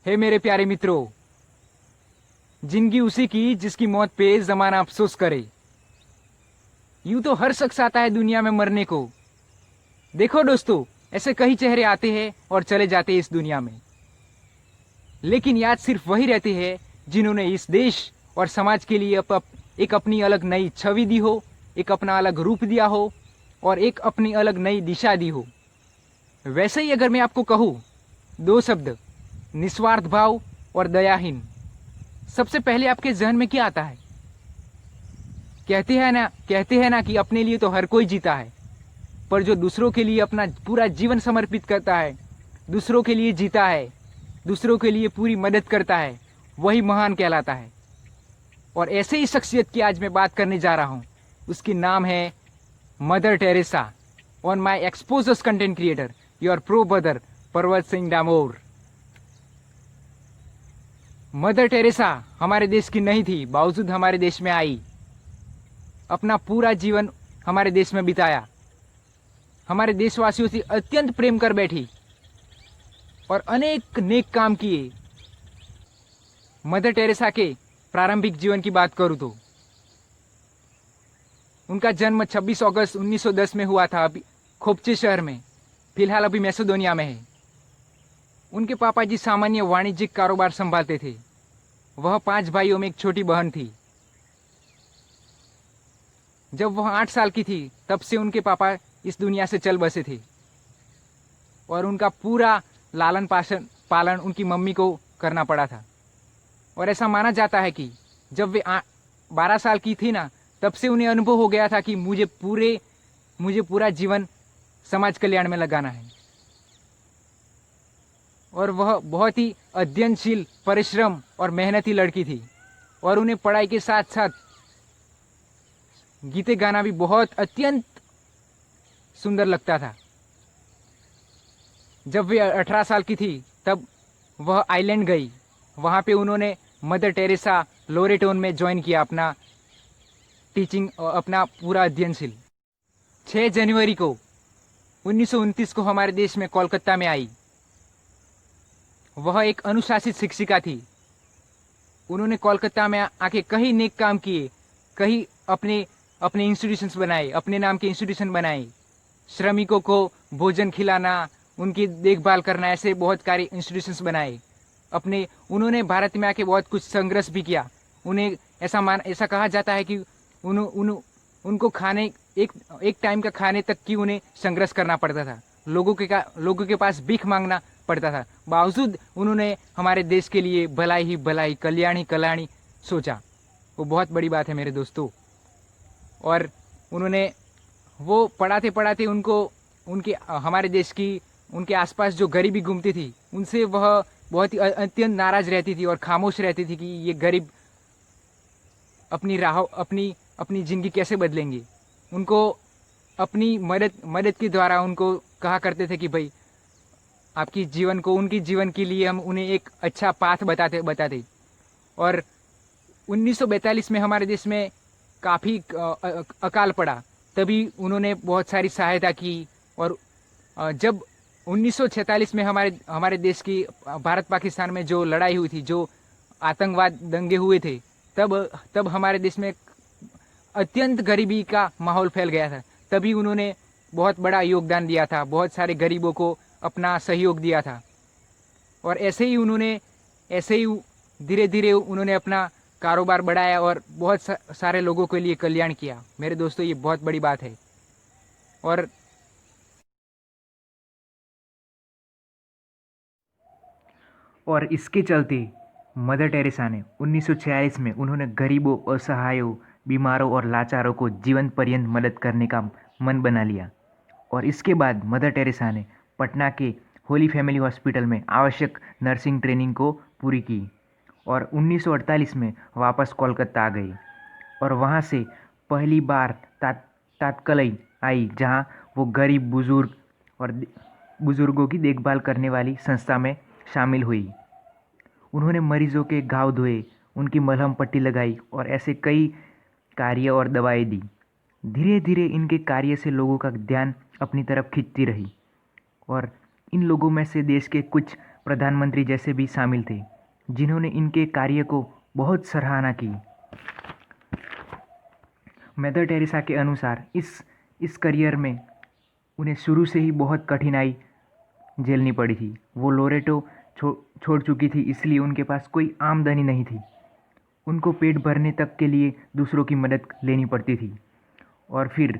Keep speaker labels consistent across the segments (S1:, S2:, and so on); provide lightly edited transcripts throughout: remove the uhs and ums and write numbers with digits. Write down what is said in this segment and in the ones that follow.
S1: हे मेरे प्यारे मित्रों, जिंदगी उसी की जिसकी मौत पे जमाना अफसोस करे। यूं तो हर शख्स आता है दुनिया में मरने को। देखो दोस्तों, ऐसे कई चेहरे आते हैं और चले जाते हैं इस दुनिया में, लेकिन याद सिर्फ वही रहती है जिन्होंने इस देश और समाज के लिए एक अपनी अलग नई छवि दी हो, एक अपना अलग रूप दिया हो और एक अपनी अलग नई दिशा दी हो। वैसे ही अगर मैं आपको कहूँ दो शब्द, निस्वार्थ भाव और दयाहीन, सबसे पहले आपके जहन में क्या आता है? कहते हैं ना कि अपने लिए तो हर कोई जीता है, पर जो दूसरों के लिए अपना पूरा जीवन समर्पित करता है, दूसरों के लिए जीता है, दूसरों के लिए पूरी मदद करता है, वही महान कहलाता है। और ऐसे ही शख्सियत की आज मैं बात करने जा रहा हूँ। उसकी नाम है mother Teresa. On my exposures content creator, your pro brother पर्वत सिंह डामोर। मदर टेरेसा हमारे देश की नहीं थी, बावजूद हमारे देश में आई, अपना पूरा जीवन हमारे देश में बिताया, हमारे देशवासियों से अत्यंत प्रेम कर बैठी और अनेक नेक काम किए। मदर टेरेसा के प्रारंभिक जीवन की बात करूं तो उनका जन्म 26 अगस्त 1910 में हुआ था, अभी खोपचे शहर में, फिलहाल अभी मैसेडोनिया में है। उनके पापा जी सामान्य वाणिज्यिक कारोबार संभालते थे। वह 5 भाइयों में एक छोटी बहन थी। जब वह 8 साल की थी तब से उनके पापा इस दुनिया से चल बसे थे और उनका पूरा लालन पालन उनकी मम्मी को करना पड़ा था। और ऐसा माना जाता है कि जब वे 12 साल की थी ना, तब से उन्हें अनुभव हो गया था कि मुझे पूरा जीवन समाज कल्याण में लगाना है। और वह बहुत ही अध्ययनशील, परिश्रम और मेहनती लड़की थी और उन्हें पढ़ाई के साथ साथ गीते गाना भी बहुत अत्यंत सुंदर लगता था। जब वे 18 साल की थी तब वह आइलैंड गई। वहाँ पे उन्होंने मदर टेरेसा लोरेटोन में ज्वाइन किया अपना टीचिंग, अपना पूरा अध्ययनशील। 6 जनवरी को 1929 को हमारे देश में कोलकाता में आई। वह एक अनुशासित शिक्षिका थी। उन्होंने कोलकाता में आके कई नेक काम किए, कई अपने अपने इंस्टीट्यूशंस बनाए, अपने नाम के इंस्टीट्यूशन बनाए, श्रमिकों को भोजन खिलाना, उनकी देखभाल करना, ऐसे बहुत सारे इंस्टीट्यूशंस बनाए अपने। उन्होंने भारत में आके बहुत कुछ संघर्ष भी किया। उन्हें ऐसा कहा जाता है कि उनको खाने एक टाइम का खाने तक की उन्हें संघर्ष करना पड़ता था। लोगों के पास भीख मांगना पड़ता था। बावजूद उन्होंने हमारे देश के लिए भलाई ही भलाई, कल्याण ही कल्याणी सोचा। वो बहुत बड़ी बात है मेरे दोस्तों। और उन्होंने वो पढ़ाते पढ़ाते उनके हमारे देश की उनके आसपास जो गरीबी घूमती थी, उनसे वह बहुत ही अत्यंत नाराज रहती थी और खामोश रहती थी कि ये गरीब अपनी राह अपनी जिंदगी कैसे बदलेंगे। उनको अपनी मदद के द्वारा उनको कहा करते थे कि भाई उनकी जीवन के लिए हम उन्हें एक अच्छा पाथ बताते। और 1942 में हमारे देश में काफ़ी अकाल पड़ा, तभी उन्होंने बहुत सारी सहायता की। और जब 1946 में हमारे देश की भारत पाकिस्तान में जो लड़ाई हुई थी, जो आतंकवाद दंगे हुए थे, तब हमारे देश में अत्यंत गरीबी का माहौल फैल गया था। तभी उन्होंने बहुत बड़ा योगदान दिया था, बहुत सारे गरीबों को अपना सहयोग दिया था। और ऐसे ही धीरे धीरे उन्होंने अपना कारोबार बढ़ाया और बहुत सारे लोगों के लिए कल्याण किया। मेरे दोस्तों, ये बहुत बड़ी बात है। और इसके चलते मदर टेरेसा ने 1946 में उन्होंने गरीबों, असहायों, बीमारों और लाचारों को जीवन पर्यंत मदद करने का मन बना लिया। और इसके बाद मदर टेरेसा ने पटना के होली फैमिली हॉस्पिटल में आवश्यक नर्सिंग ट्रेनिंग को पूरी की और 1948 में वापस कोलकाता आ गई और वहाँ से पहली बार तात्कालिक आई, जहाँ वो गरीब बुजुर्गों की देखभाल करने वाली संस्था में शामिल हुई। उन्होंने मरीजों के घाव धोए, उनकी मलहम पट्टी लगाई और ऐसे कई कार्य और दवाएं दी। धीरे धीरे इनके कार्य से लोगों का ध्यान अपनी तरफ खींचती रही और इन लोगों में से देश के कुछ प्रधानमंत्री जैसे भी शामिल थे, जिन्होंने इनके कार्य को बहुत सराहना की। मदर टेरेसा के अनुसार इस करियर में उन्हें शुरू से ही बहुत कठिनाई झेलनी पड़ी थी। वो लोरेटो छोड़ चुकी थी, इसलिए उनके पास कोई आमदनी नहीं थी। उनको पेट भरने तक के लिए दूसरों की मदद लेनी पड़ती थी। और फिर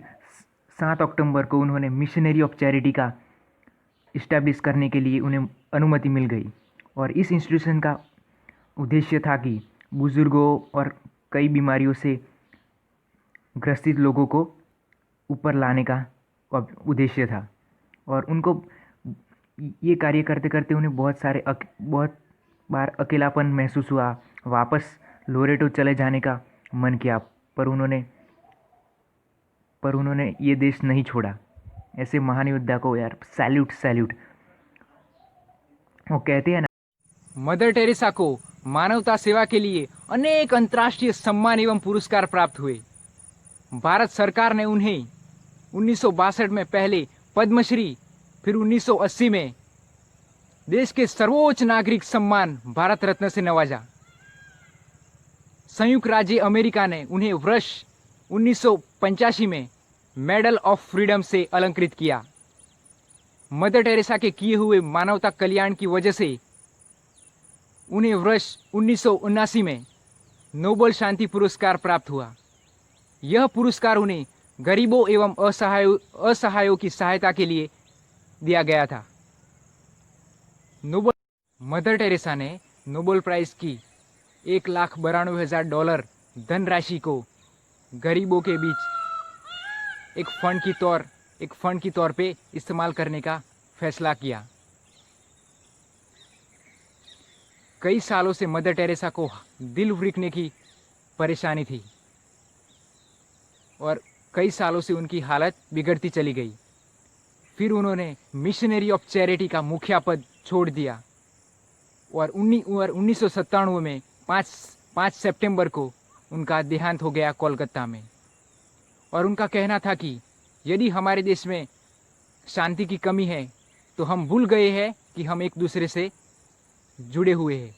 S1: 7 अक्टूबर को उन्होंने मिशनरी ऑफ चैरिटी का इस्टेब्लिश करने के लिए उन्हें अनुमति मिल गई। और इस इंस्टीट्यूशन का उद्देश्य था कि बुजुर्गों और कई बीमारियों से ग्रसित लोगों को ऊपर लाने का उद्देश्य था। और उनको ये कार्य करते करते उन्हें बहुत बार अकेलापन महसूस हुआ। वापस लोरेटो चले जाने का मन किया, पर उन्होंने ये देश नहीं छोड़ा। ऐसे महान योद्धा को यार सैल्यूट। वो कहते हैं ना, मदर टेरेसा को मानवता सेवा के लिए अनेक अंतर्राष्ट्रीय सम्मान एवं पुरस्कार प्राप्त हुए। भारत सरकार ने उन्हें 1962 में पहले पद्मश्री, फिर 1980 में देश के सर्वोच्च नागरिक सम्मान भारत रत्न से नवाजा। संयुक्त राज्य अमेरिका ने उन्हें वर्ष 1985 में मेडल ऑफ फ्रीडम से अलंकृत किया। मदर टेरेसा के किए हुए मानवता कल्याण की वजह से उन्हें वर्ष 1979 में नोबेल शांति पुरस्कार प्राप्त हुआ। यह पुरस्कार उन्हें गरीबों एवं असहायों की सहायता के लिए दिया गया था। मदर टेरेसा ने नोबेल प्राइज की $1,92,000 धनराशि को गरीबों के बीच एक फंड की तौर पे इस्तेमाल करने का फैसला किया। कई सालों से मदर टेरेसा को दिल वृकने की परेशानी थी और कई सालों से उनकी हालत बिगड़ती चली गई। फिर उन्होंने मिशनरी ऑफ चैरिटी का मुखिया पद छोड़ दिया और 1997 में 5 सितंबर को उनका देहांत हो गया कोलकाता में। और उनका कहना था कि यदि हमारे देश में शांति की कमी है तो हम भूल गए हैं कि हम एक दूसरे से जुड़े हुए हैं।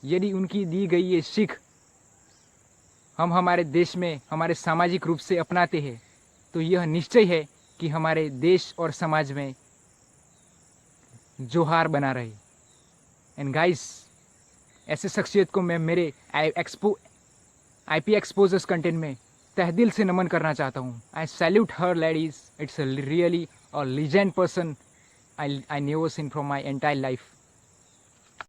S1: यदि उनकी दी गई ये सीख हम हमारे देश में हमारे सामाजिक रूप से अपनाते हैं तो यह निश्चय है कि हमारे देश और समाज में जोहार बना रहे। एंड गाइस, ऐसे शख्सियत को मैं मेरे IP एक्सपोजर्स कंटेंट में तहदिल से नमन करना चाहता हूँ। आई salute her ladies, it's really a legend person I never seen from my entire life.